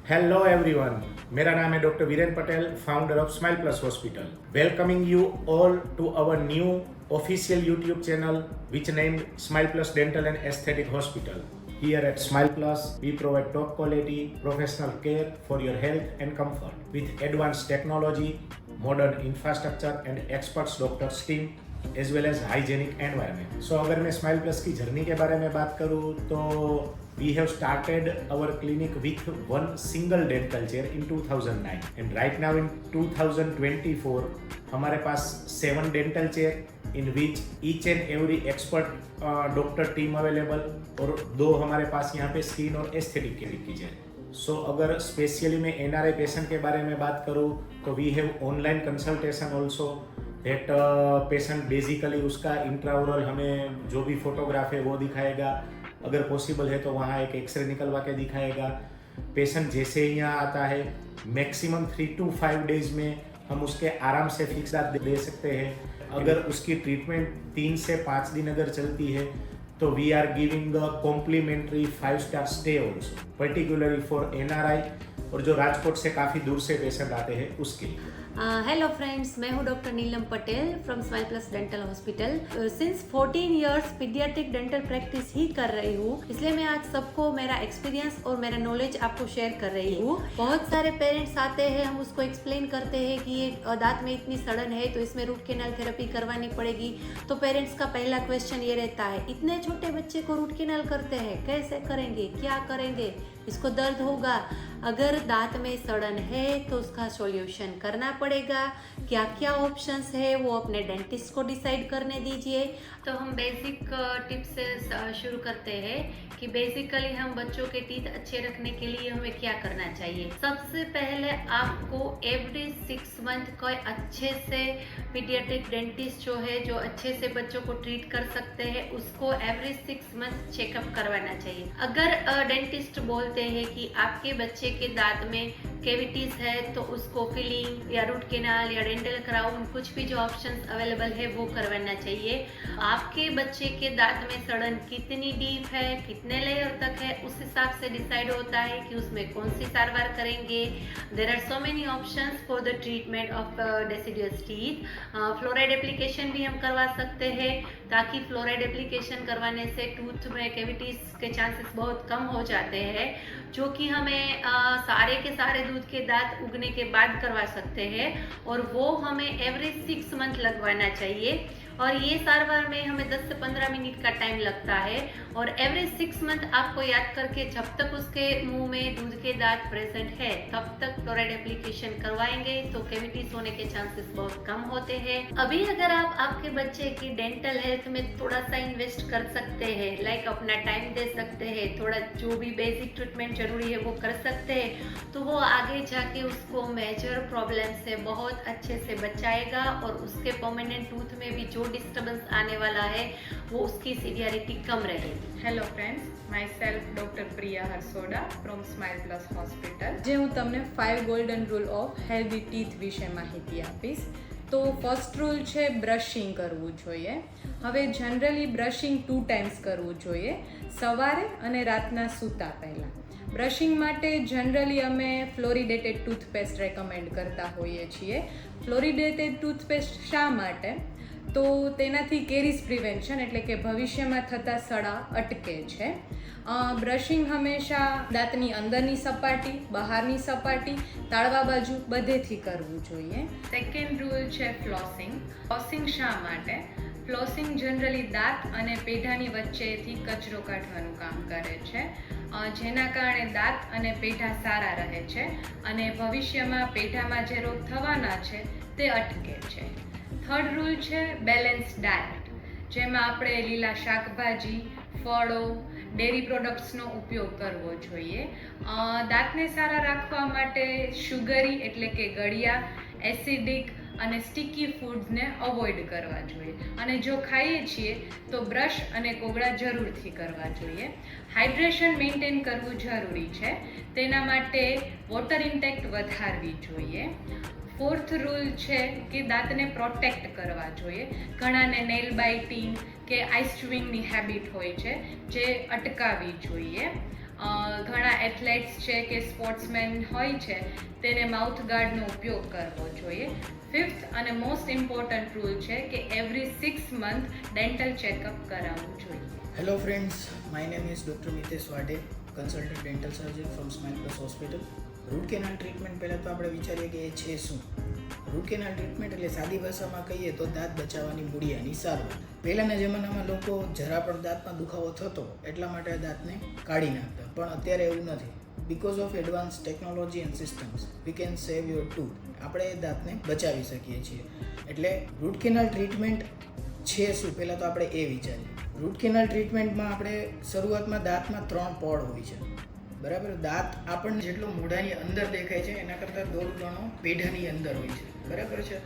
Hello everyone, मेरा नाम है doctor Viren Patel, founder of smile plus hospital. Welcoming you all to our new official YouTube channel which named Smile Plus Dental and Aesthetic Hospital. Here at Smile Plus, we provide top quality professional care for your health and comfort with advanced technology, modern infrastructure and experts doctors team as well as hygienic environment. So अगर मैं smile plus की journey के बारे में बात करूँ तो we have started our clinic with one single dental chair in 2009 and right now in 2024 हमारे पास 7 dental chair in which each and every expert doctor team available और 2 हमारे पास यहाँ पे स्किन और एस्थेटिक केयर की चेयर. सो अगर स्पेशली मैं NRI patient के बारे में बात करूँ तो we have online consultation also. That patient basically उसका इंट्राओरल हमें जो भी फोटोग्राफ है वो दिखाएगा, अगर पॉसिबल है तो वहाँ एक एक्सरे निकलवा के दिखाएगा. पेशेंट जैसे ही यहाँ आता है मैक्सिमम 3 to 5 डेज में हम उसके आराम से फिक्स दांत दे सकते हैं. अगर उसकी ट्रीटमेंट 3 से 5 दिन अगर चलती है तो we are giving a complimentary 5-star stay also, particularly for NRI और जो राजकोट से काफ़ी दूर से पेशेंट आते हैं उसके लिए. हेलो फ्रेंड्स, मैं हूँ doctor Neelam Patel from smile plus dental hospital. Since 14 years paediatric dental practice ही कर रही हूँ, इसलिए मैं आज सबको मेरा एक्सपीरियंस और मेरा नॉलेज आपको शेयर कर रही हूँ. बहुत सारे पेरेंट्स आते हैं, हम उसको एक्सप्लेन करते हैं कि ये दांत में इतनी सड़न है तो इसमें रूट कैनाल थेरेपी करवानी पड़ेगी. तो पेरेंट्स का पहला क्वेश्चन ये रहता है, इतने छोटे बच्चे को रूट कैनाल करते हैं, कैसे करेंगे, क्या करेंगे, इसको दर्द होगा. अगर दांत में सड़न है तो उसका सॉल्यूशन करना पड़ेगा. क्या क्या ऑप्शंस है वो अपने डेंटिस्ट को डिसाइड करने दीजिए. तो हम बेसिक टिप्स से शुरू करते हैं कि बेसिकली हम बच्चों के टीथ अच्छे रखने के लिए हमें क्या करना चाहिए. सबसे पहले आपको एवरी 6 मंथ कोई अच्छे से पीडियाट्रिक डेंटिस्ट जो है, जो अच्छे से बच्चों को ट्रीट कर सकते हैं, उसको एवरी 6 मंथ चेकअप करवाना चाहिए. अगर डेंटिस्ट बोलते हैं कि आपके बच्चे के दांत में कैविटीज है तो उसको फिलिंग या रूट कैनाल या डेंटल क्राउन, कुछ भी जो ऑप्शंस अवेलेबल है वो करवाना चाहिए. आपके बच्चे के दांत में सड़न कितनी डीप है, कितने लेयर तक है, उस हिसाब से डिसाइड होता है कि उसमें कौन सी सारवार करेंगे. There are so many options for the treatment of deciduous teeth. Fluoride application भी हम करवा सकते हैं ताकि फ्लोराइड एप्लीकेशन करवाने से टूथ में कैविटीज के चांसेस बहुत कम हो जाते हैं, जो कि हमें सारे के सारे दूध के दांत उगने के बाद करवा सकते हैं और वो हमें एवरी 6 मंथ लगवाना चाहिए. और ये सारवार में हमें 10 से 15 मिनट का टाइम लगता है और एवरी 6 मंथ आपको याद करके जब तक उसके मुंह में दूध के दांत प्रेजेंट है तब तक फ्लोराइड एप्लीकेशन करवाएंगे तो कैविटीज होने के चांसेस बहुत कम होते हैं. अभी अगर आप आपके बच्चे की डेंटल हेल्थ में थोड़ा सा इन्वेस्ट कर सकते हैं, लाइक अपना टाइम दे सकते हैं, थोड़ा जो भी बेसिक ट्रीटमेंट जरूरी है वो कर सकते हैं, तो वो आगे जाके उसको मेजर प्रॉब्लम से बहुत अच्छे से बचाएगा और उसके परमानेंट टूथ में भी जो डिस्टर्बेंस आने वाला है वो उसकी सीवियरिटी कम रहेगी. Hello friends, myself doctor Priya Harsoda from Smile Plus hospital. જે હું તમને 5 golden rule of healthy teeth વિશે માહિતી આપીશ. તો ફર્સ્ટ રૂલ છે બ્રશિંગ કરવું જોઈએ. હવે જનરલી બ્રશિંગ 2 ટાઈમ્સ કરવું જોઈએ, સવારે અને રાતના સૂતા પહેલાં. બ્રશિંગ માટે જનરલી અમે ફ્લોરિડેટેડ ટૂથપેસ્ટ રેકમેન્ડ કરતા હોઈએ છીએ. ફ્લોરિડેટેડ ટૂથપેસ્ટ શા માટે? તો તેનાથી કેરીઝ પ્રિવેન્શન એટલે કે ભવિષ્યમાં થતા સડા અટકે છે. બ્રશિંગ હંમેશા દાંતની અંદરની સપાટી, બહારની સપાટી, તાળવા બાજુ બધેથી કરવું જોઈએ. સેકન્ડ રૂલ છે ફ્લોસિંગ. ફ્લોસિંગ શા માટે? ફ્લોસિંગ જનરલી દાંત અને પેઢાની વચ્ચેથી કચરો કાઢવાનું કામ કરે છે, જેના કારણે દાંત અને પેઢા સારા રહે છે અને ભવિષ્યમાં પેઢામાં જે રોગ થવાના છે તે અટકે છે. થર્ડ રૂલ છે બેલેન્સ ડાયટ, જેમાં આપણે લીલા શાકભાજી, ફળો, ડેરી પ્રોડક્ટ્સનો ઉપયોગ કરવો જોઈએ. દાંતને સારા રાખવા માટે શુગરી એટલે કે ગળ્યા, એસિડિક અને સ્ટીકી ફૂડ્સને અવોઇડ કરવા જોઈએ અને જો ખાઈએ છીએ તો બ્રશ અને કોગળા જરૂરથી કરવા જોઈએ. હાઇડ્રેશન મેન્ટેન કરવું જરૂરી છે, તેના માટે વોટર ઇન્ટેક વધારવી જોઈએ. ફોર્થ રૂલ છે કે દાંતને પ્રોટેક્ટ કરવા જોઈએ. ઘણાને નેલ બાઇટિંગ કે આઈસ ચ્યુઇંગની હેબિટ હોય છે, જે અટકાવવી જોઈએ. ઘણા એથ્લેટ્સ છે કે સ્પોર્ટ્સમેન હોય છે તેને માઉથ ગાર્ડનો ઉપયોગ કરવો જોઈએ. 5th અને મોસ્ટ ઇમ્પોર્ટન્ટ રૂલ છે કે એવરી 6 મંથ ડેન્ટલ ચેકઅપ કરાવવું જોઈએ. Hello friends, my name is Dr. Mitesh Wade, consultant dental surgeon from Smile Plus Hospital. Root canal treatment પહેલાં તો આપણે વિચારીએ કે એ છે શું. રૂટ કેનાલ ટ્રીટમેન્ટ એટલે સાદી ભાષામાં કહીએ તો દાંત બચાવવાની મૂળિયાની સારવાર. પહેલાંના જમાનામાં લોકો જરા પણ દાંતમાં દુખાવો થતો એટલા માટે દાંતને કાઢી નાખતા, પણ અત્યારે એવું નથી. Because of advance technology and systems we can save your tooth. આપણે એ દાંતને બચાવી શકીએ છીએ. એટલે રૂટ કેનાલ ટ્રીટમેન્ટ છે શું, પહેલાં તો આપણે એ વિચારીએ. રૂટ કેનાલ ટ્રીટમેન્ટમાં આપણે શરૂઆતમાં દાંતમાં 3 પડ હોય છે, બરાબર. દાંત આપણને જેટલો મોઢાની અંદર દેખાય છે એના કરતાં 1.5 ગણો પેઢાની અંદર હોય છે, બરાબર છે.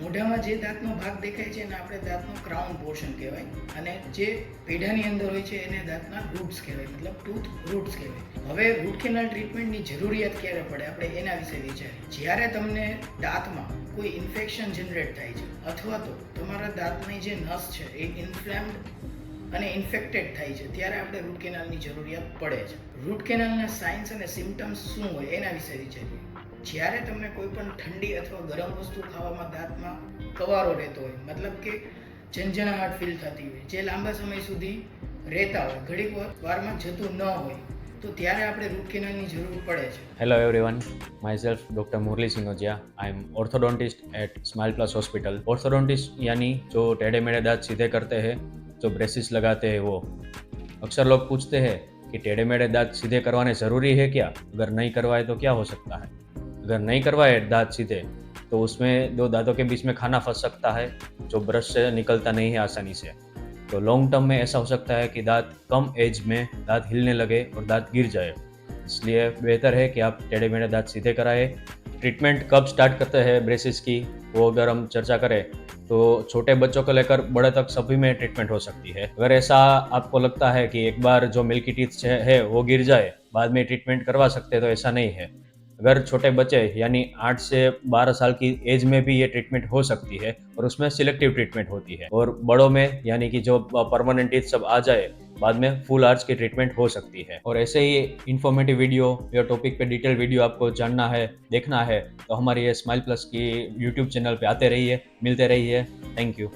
મોઢામાં જે દાંતનો ભાગ દેખાય છે એને આપણે દાંતનો ક્રાઉન પોર્શન કહેવાય, અને જે પેઢાની અંદર હોય છે એને દાંતના રૂટ્સ કહેવાય, મતલબ ટૂથ રૂટ્સ કહેવાય. હવે રૂટ કેનાલ ટ્રીટમેન્ટની જરૂરિયાત ક્યારે પડે આપણે એના વિશે વિચારીએ. જ્યારે તમને દાંતમાં કોઈ ઇન્ફેક્શન જનરેટ થાય છે અથવા તો તમારા દાંતની જે નસ છે એ ઇન્ફ્લેમ્ડ અને ઇન્ફેક્ટેડ થાય છે, ત્યારે આપણે રૂટ કેનાલની જરૂરિયાત પડે છે. રૂટ કેનાલના સાઇન્સ અને સિમ્ટમ્સ શું હોય એના વિશે વિચારીએ. જ્યારે તમને કોઈ પણ ઠંડી અથવા ગરમ વસ્તુ ખાવામાં દાંતમાં કવારો રહેતો હોય, મતલબ કે ઝંઝણાટ ફીલ થતી હોય, જે લાંબા સમય સુધી રહેતા હોય, ઘડીક વારમાં જતું ન હોય, તો ત્યારે આપણે રૂટ કેનાલની જરૂર પડે છે. Hello everyone, myself Dr. Murali सिंगोजिया. I am orthodontist at Smile Plus Hospital. Orthodontist यानी जो टेढ़े मेढ़े दांत सीधे करते हैं, जो ब्रेसिस लगाते हैं वो. अक्सर लोग पूछते हैं कि टेढ़े मेढ़े दांत सीधे करवाने ज़रूरी है क्या, अगर नहीं करवाए तो क्या हो सकता है. अगर नहीं करवाए दांत सीधे तो उसमें 2 दांतों के बीच में खाना फंस सकता है जो ब्रश से निकलता नहीं है आसानी से. तो लॉन्ग टर्म में ऐसा हो सकता है कि दांत कम एज में दांत हिलने लगे और दांत गिर जाए. इसलिए बेहतर है कि आप टेढ़े मेढ़े दांत सीधे कराएं. ट्रीटमेंट कब स्टार्ट करते हैं ब्रेसिस की, वो अगर हम चर्चा करें तो छोटे बच्चों को लेकर बड़े तक सभी में ट्रीटमेंट हो सकती है. अगर ऐसा आपको लगता है कि एक बार जो मिल्की टीथ है वो गिर जाए बाद में ट्रीटमेंट करवा सकते हैं, तो ऐसा नहीं है. अगर छोटे बच्चे यानी 8 से 12 साल की एज में भी ये ट्रीटमेंट हो सकती है और उसमें सिलेक्टिव ट्रीटमेंट होती है. और बड़ों में यानी कि जो परमानेंट टीथ सब आ जाए बाद में फुल आर्च की ट्रीटमेंट हो सकती है. और ऐसे ही इन्फॉर्मेटिव वीडियो या टॉपिक पे डिटेल वीडियो आपको जानना है, देखना है, तो हमारी ये स्माइल प्लस की यूट्यूब चैनल पे आते रहिए, मिलते रहिए. Thank you.